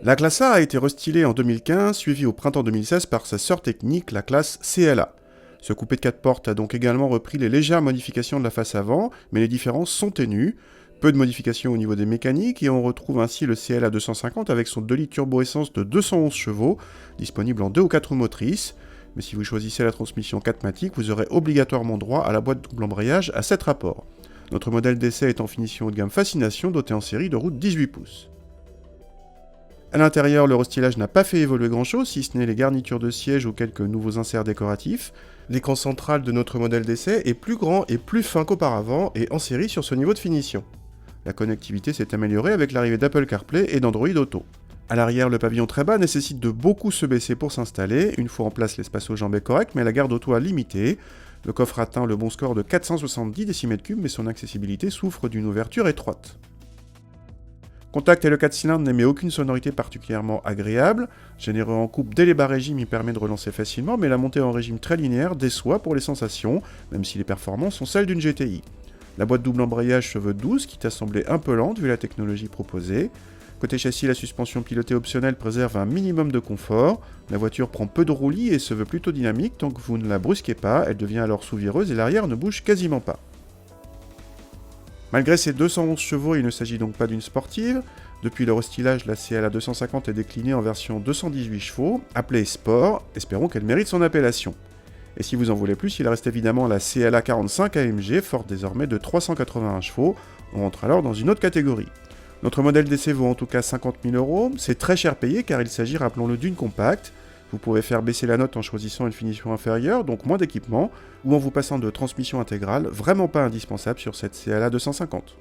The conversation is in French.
La classe A a été restylée en 2015, suivie au printemps 2016 par sa sœur technique, la classe CLA. Ce coupé de 4 portes a donc également repris les légères modifications de la face avant, mais les différences sont ténues. Peu de modifications au niveau des mécaniques, et on retrouve ainsi le CLA 250 avec son 2 litres turbo-essence de 211 chevaux, disponible en 2 ou 4 roues motrices. Mais si vous choisissez la transmission 4MATIC, vous aurez obligatoirement droit à la boîte double embrayage à 7 rapports. Notre modèle d'essai est en finition haut de gamme Fascination, doté en série de roues de 18 pouces. A l'intérieur, le restylage n'a pas fait évoluer grand-chose, si ce n'est les garnitures de siège ou quelques nouveaux inserts décoratifs. L'écran central de notre modèle d'essai est plus grand et plus fin qu'auparavant, et en série sur ce niveau de finition. La connectivité s'est améliorée avec l'arrivée d'Apple CarPlay et d'Android Auto. A l'arrière, le pavillon très bas nécessite de beaucoup se baisser pour s'installer. Une fois en place, l'espace aux jambes est correct, mais la garde auto a limité. Le coffre atteint le bon score de 470 décimètres cubes, mais son accessibilité souffre d'une ouverture étroite. Contact et le 4 cylindres n'émet aucune sonorité particulièrement agréable. Généreux en coupe dès les bas régimes, il permet de relancer facilement, mais la montée en régime très linéaire déçoit pour les sensations, même si les performances sont celles d'une GTI. La boîte double embrayage se veut douce, quitte à sembler un peu lente vu la technologie proposée. Côté châssis, la suspension pilotée optionnelle préserve un minimum de confort. La voiture prend peu de roulis et se veut plutôt dynamique, tant que vous ne la brusquez pas, elle devient alors sous-vireuse et l'arrière ne bouge quasiment pas. Malgré ses 211 chevaux, il ne s'agit donc pas d'une sportive. Depuis le restylage, la CLA 250 est déclinée en version 218 chevaux, appelée Sport. Espérons qu'elle mérite son appellation. Et si vous en voulez plus, il reste évidemment la CLA 45 AMG, forte désormais de 381 chevaux. On rentre alors dans une autre catégorie. Notre modèle d'essai vaut en tout cas 50 000 €. C'est très cher payé car il s'agit, rappelons-le, d'une compacte. Vous pouvez faire baisser la note en choisissant une finition inférieure, donc moins d'équipement, ou en vous passant de transmission intégrale, vraiment pas indispensable sur cette CLA 250.